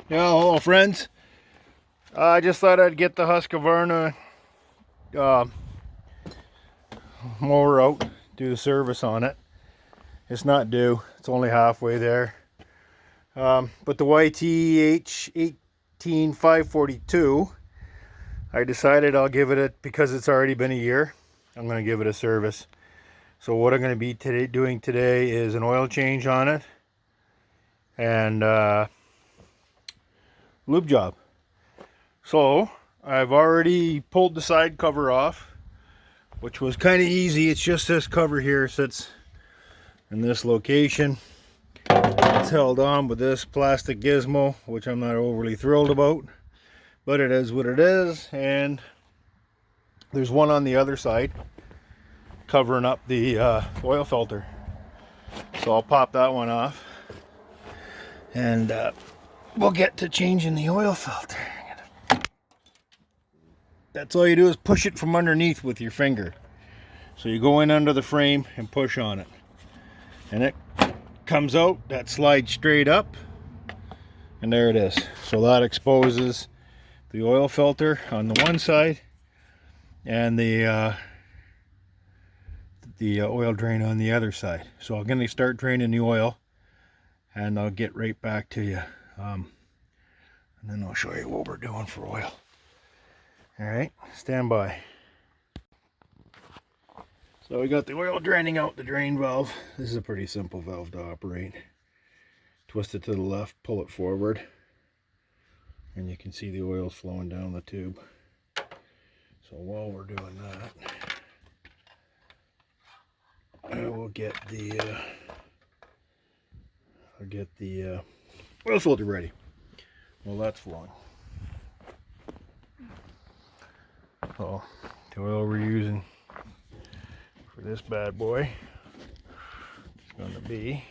Yeah, hello friends. I just thought I'd get the Husqvarna uh, mower out, do the service on it. It's not due, it's only halfway there. But the YTH18542, I decided I'll give it because it's already been a year, I'm going to give it a service. So what I'm going to be doing today is an oil change on it and lube job. So I've already pulled the side cover off, which was kind of easy. It's just this cover here sits in this location. It's held on with this plastic gizmo, which I'm not overly thrilled about, but it is what it is. And there's one on the other side covering up the oil filter. So I'll pop that one off and we'll get to changing the oil filter. That's all you do is push it from underneath with your finger. So you go in under the frame and push on it. And it comes out, that slides straight up. And there it is. So that exposes the oil filter on the one side and the oil drain on the other side. So I'm going to start draining the oil and I'll get right back to you. And then I'll show you what we're doing for oil. Alright, stand by. So we got the oil draining out the drain valve. This is a pretty simple valve to operate. Twist it to the left, pull it forward, and you can see the oil flowing down the tube. So while we're doing that, I will get the oil filter ready. Well, that's flowing. So the oil we're using for this bad boy is going to be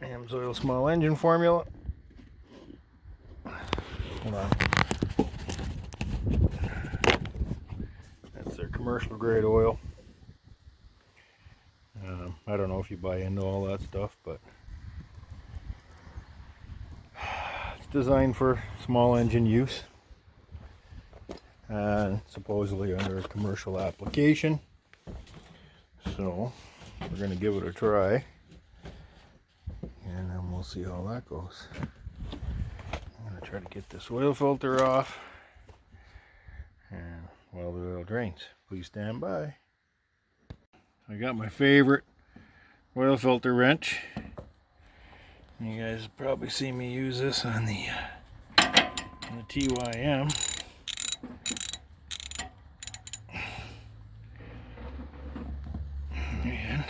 AMSOIL small engine formula. Hold on. That's their commercial grade oil. I don't know if you buy into all that stuff, but it's designed for small engine use and supposedly under a commercial application. So we're going to give it a try and then we'll see how that goes. I'm going to try to get this oil filter off and while the oil drains, please stand by. I got my favorite oil filter wrench. You guys probably see me use this on the TYM. And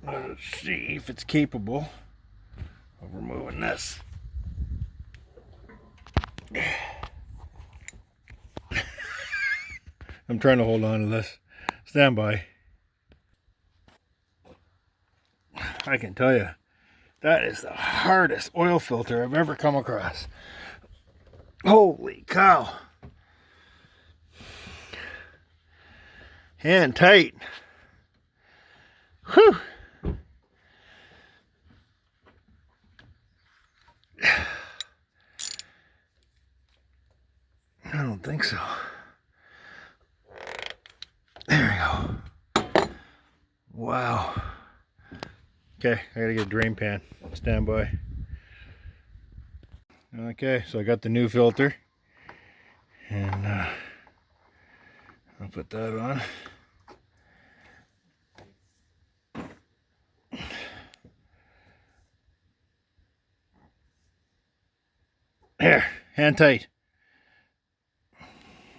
let's see if it's capable of removing this. I'm trying to hold on to this. Stand by. I can tell you, that is the hardest oil filter I've ever come across. Holy cow. Hand tight. Whew. I don't think so. There we go. Wow. Okay, I gotta get a drain pan. Stand by. Okay, so I got the new filter. And I'll put that on. There, hand tight.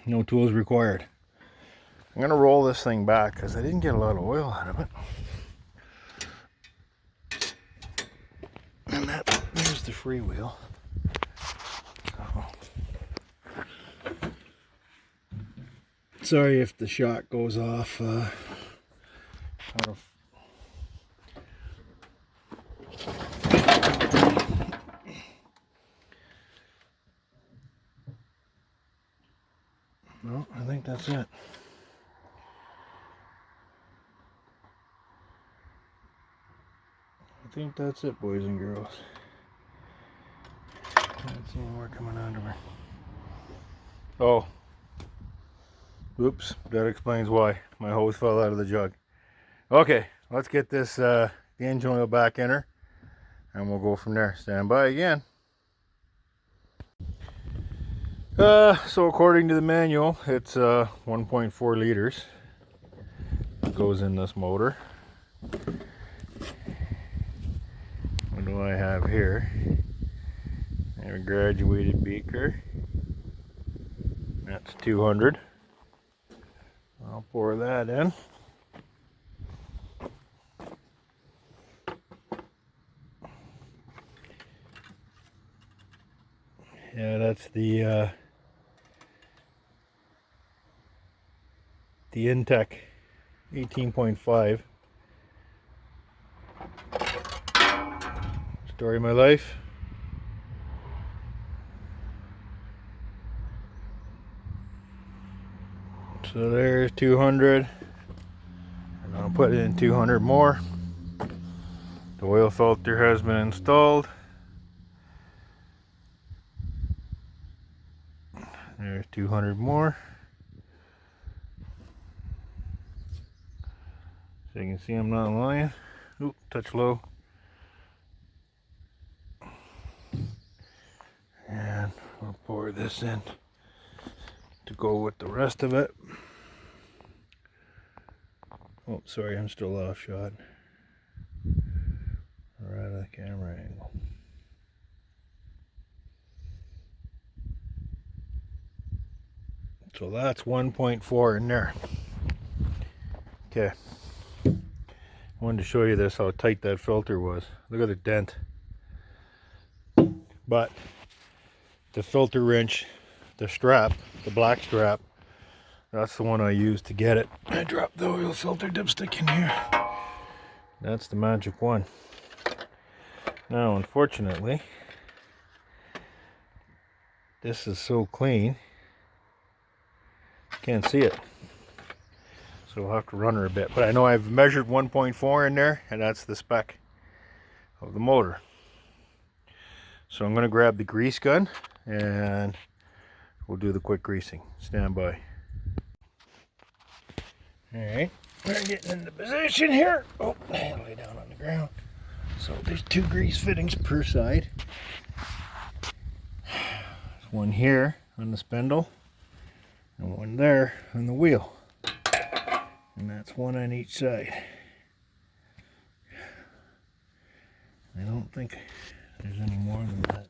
No tools required. I'm gonna roll this thing back because I didn't get a lot of oil out of it. And there's the freewheel. Sorry if the shot goes off out of no, I think that's it. I think that's it, boys and girls. Can't see any more coming onto her. Oh. Oops, that explains why my hose fell out of the jug. Okay, let's get this the engine oil back in her and we'll go from there. Stand by again. So according to the manual, it's 1.4 liters that goes in this motor. What do I have here? I have a graduated beaker. That's 200. I'll pour that in. Yeah, that's the INTEK 18.5. Story of my life. So there's 200, and I'll put in 200 more. The oil filter has been installed. There's 200 more. So you can see I'm not lying. Oop, touch low. And I'll pour this in to go with the rest of it. Oh, sorry, I'm still off shot. Right at the camera angle. So that's 1.4 in there. Okay. I wanted to show you this, how tight that filter was. Look at the dent. But the filter wrench, the strap, the black strap, that's the one I used to get it. I dropped the oil filter dipstick in here. That's the magic one. Now, unfortunately, this is so clean, can't see it. So we'll have to run her a bit. But I know I've measured 1.4 in there, and that's the spec of the motor. So I'm going to grab the grease gun, and we'll do the quick greasing. Stand by. Alright, we're getting into position here. Oh, I lay down on the ground. So there's 2 grease fittings per side. There's one here on the spindle, and one there on the wheel. And that's one on each side. I don't think there's any more than that.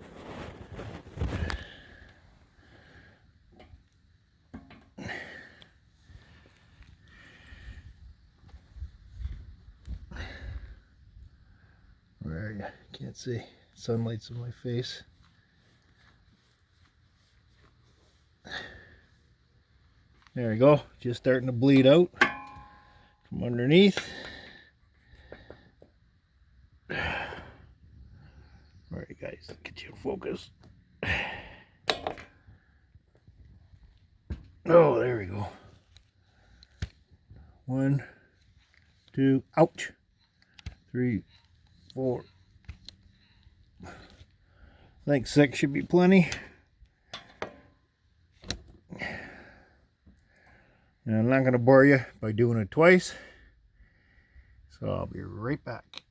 Where are you? Can't see. Sunlight's on my face. There we go. Just starting to bleed out from underneath. Alright guys, get you in focus. Oh, there we go. 1, 2, ouch. 3, 4. I think 6 should be plenty. And I'm not going to bore you by doing it twice. So I'll be right back.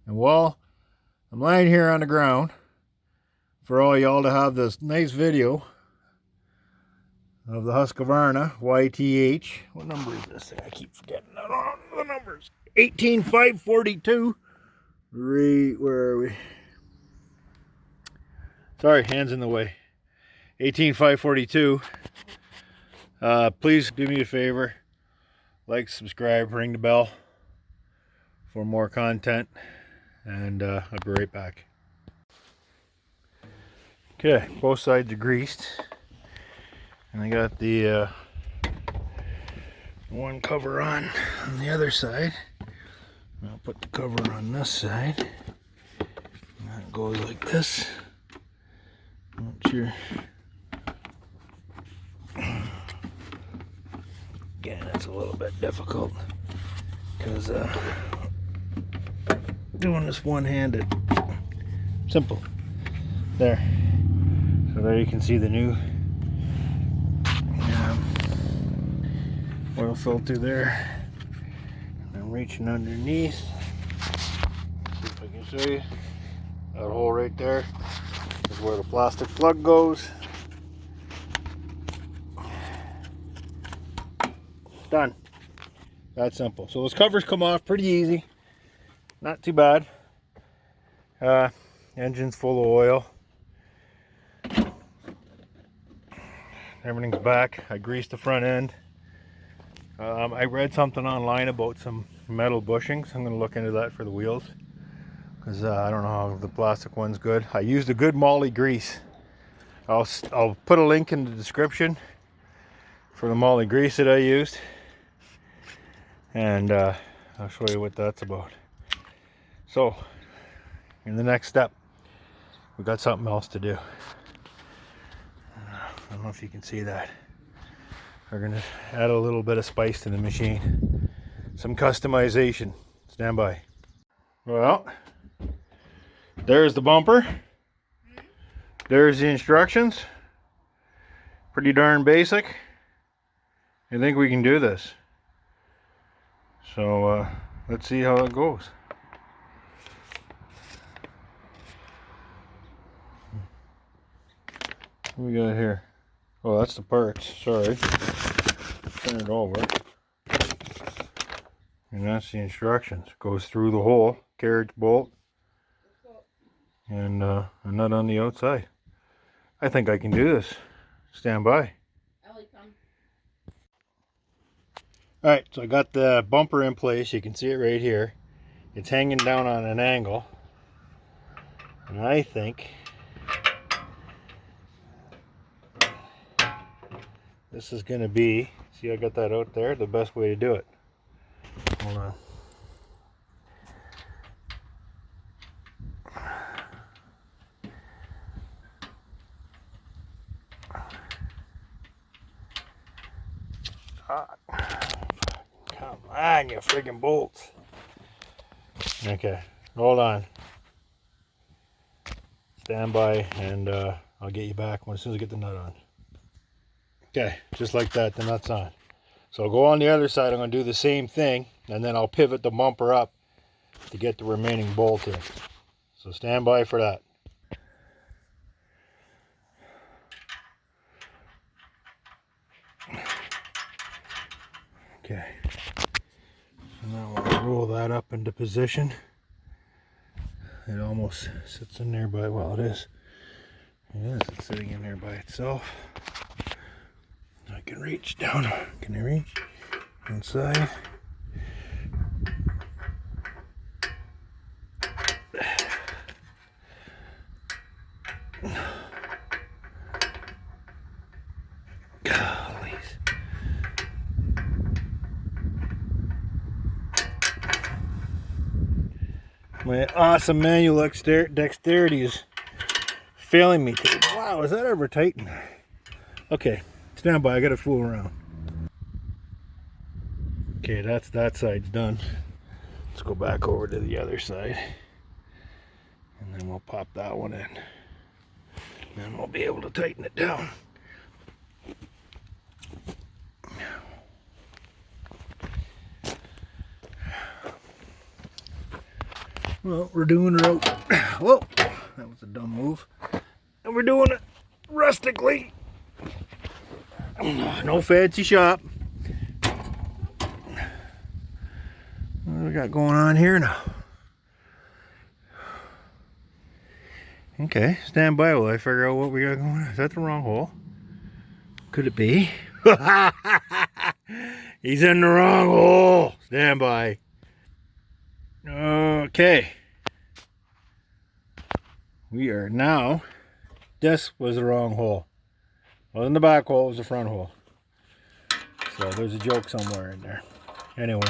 And while I'm lying here on the ground, for all y'all to have this nice video of the Husqvarna YTH. What number is this thing? I keep forgetting the numbers. 18542. Where are we? Sorry, hands in the way. 18542. Please do me a favor. Like, subscribe, ring the bell for more content. And I'll be right back. Okay, both sides are greased. And I got the one cover on the other side. I'll put the cover on this side. And that goes like this. Not sure. Again, it's a little bit difficult because doing this one-handed. Simple. There. So there you can see the new oil filter there. I'm reaching underneath. See if I can show you. That hole right there is where the plastic plug goes. Done. That's simple. So those covers come off pretty easy. Not too bad. Engine's full of oil. Everything's back. I greased the front end. I read something online about some metal bushings. I'm going to look into that for the wheels, because I don't know if the plastic one's good. I used a good moly grease. I'll put a link in the description for the moly grease that I used, and I'll show you what that's about. So in the next step, we got something else to do. I don't know if you can see that. We're going to add a little bit of spice to the machine. Some customization. Stand by. Well, there's the bumper. There's the instructions. Pretty darn basic. I think we can do this. So let's see how it goes. What we got here? Oh, that's the parts. Sorry. Turn it over. And that's the instructions. Goes through the hole, carriage bolt, and a nut on the outside. I think I can do this. Stand by. Alright, so I got the bumper in place. You can see it right here. It's hanging down on an angle. And I think this is going to be, see I got that out there, the best way to do it. Hold on. Come on, you friggin' bolts. Okay, hold on. Stand by, and I'll get you back as soon as I get the nut on. Okay, just like that, the nut's on. So I'll go on the other side. I'm going to do the same thing, and then I'll pivot the bumper up to get the remaining bolt in. So stand by for that. Okay, so now I'll roll that up into position. It almost sits in there by, well, it is. It is, it's sitting in there by itself. I can reach down. Can I reach? Inside. Golly. My awesome manual dexterity is failing me today. Wow, is that ever tightened? Okay. Stand by, I gotta fool around. Okay, that's that side's done. Let's go back over to the other side. And then we'll pop that one in. And then we'll be able to tighten it down. Well, we're doing it out. Whoa, that was a dumb move. And we're doing it rustically. No fancy shop. What do we got going on here now? Okay, stand by while I figure out what we got going on. Is that the wrong hole? Could it be? He's in the wrong hole. Stand by. Okay. We are now. This was the wrong hole. Wasn't the back hole, it was the front hole. So there's a joke somewhere in there. Anyway.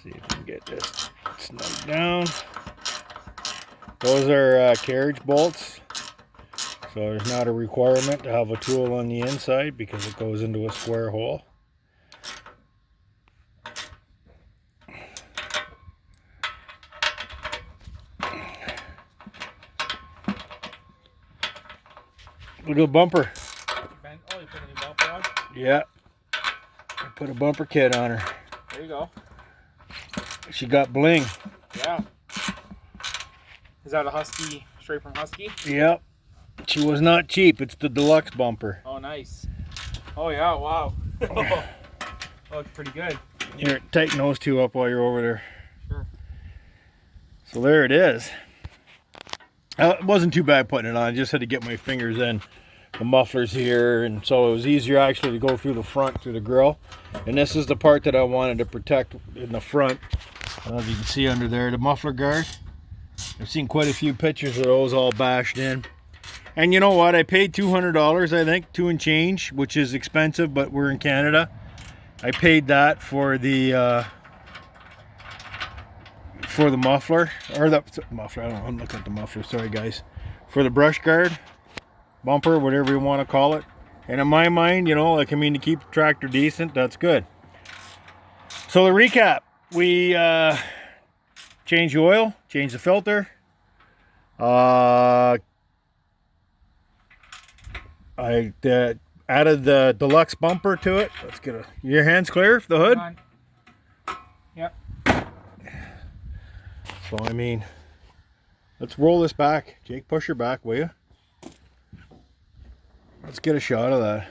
See if we can get this snug down. Those are carriage bolts. So there's not a requirement to have a tool on the inside because it goes into a square hole. Look at the bumper. Oh, you put a new bumper on? Yeah. I put a bumper kit on her. There you go. She got bling. Yeah. Is that a Husky, straight from Husky? Yep. She was not cheap. It's the deluxe bumper. Oh, nice. Oh, yeah, wow. Oh, it's pretty good. Here, tighten those two up while you're over there. Sure. So there it is. It wasn't too bad putting it on. I just had to get my fingers in the mufflers here, and so it was easier actually to go through the front, through the grill. And this is the part that I wanted to protect in the front. I don't know if you can see under there, the muffler guard. I've seen quite a few pictures of those all bashed in. And you know what? I paid $200, I think, 2 and change, which is expensive, but we're in Canada. I paid that for the muffler, or the muffler. I don't know, I'm looking at the muffler. Sorry, guys. For the brush guard, bumper, whatever you want to call it. And in my mind, you know, like, I mean, to keep the tractor decent, that's good. So the recap: we changed the oil, changed the filter. I added the deluxe bumper to it. Let's get your hands clear, the hood. Yep. So I mean, let's roll this back. Jake, push her back, will you? Let's get a shot of that.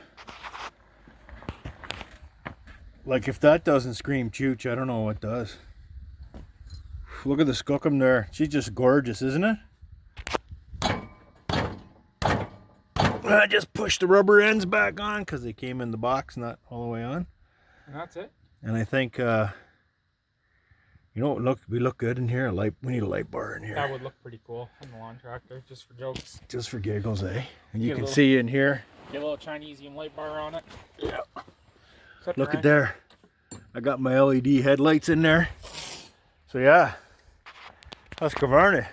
Like, if that doesn't scream chooch, I don't know what does. Look at the skookum there. She's just gorgeous, isn't it? I just pushed the rubber ends back on because they came in the box, not all the way on. And that's it. And I think, you know, we look good in here. We need a light bar in here. That would look pretty cool on the lawn tractor, just for jokes. Just for giggles, eh? And you can see in here. Get a little Chinesium light bar on it. Yeah. Look at there. I got my LED headlights in there. So yeah, Husqvarna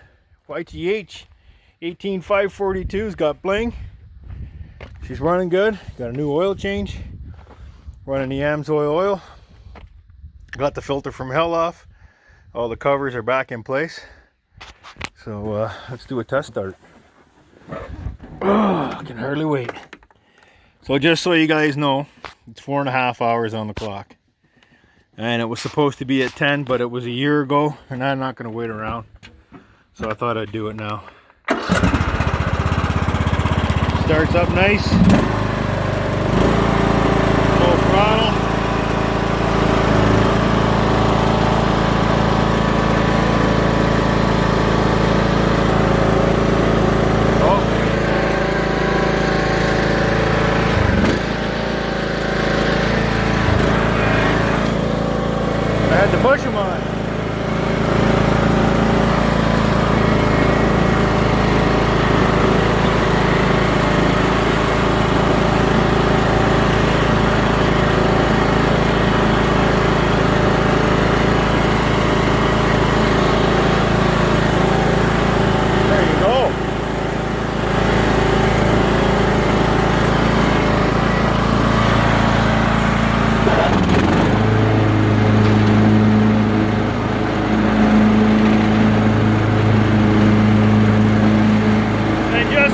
YTH18542's got bling. She's running good. Got a new oil change. Running the AMSOIL oil. Got the filter from hell off. All the covers are back in place. So let's do a test start. Oh, I can hardly wait. So just so you guys know, it's 4.5 hours on the clock. And it was supposed to be at 10, but it was a year ago, and I'm not going to wait around. So I thought I'd do it now. Starts up nice. Full throttle. I had to push them on.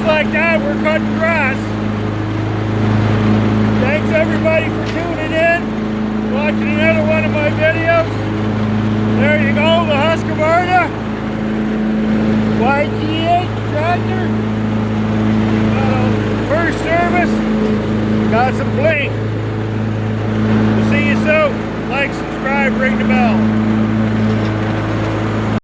Like that, we're cutting grass. Thanks everybody for tuning in, watching another one of my videos. There you go, the Husqvarna YTH tractor. First service, got some bling. We'll see you soon. Like, subscribe, ring the bell.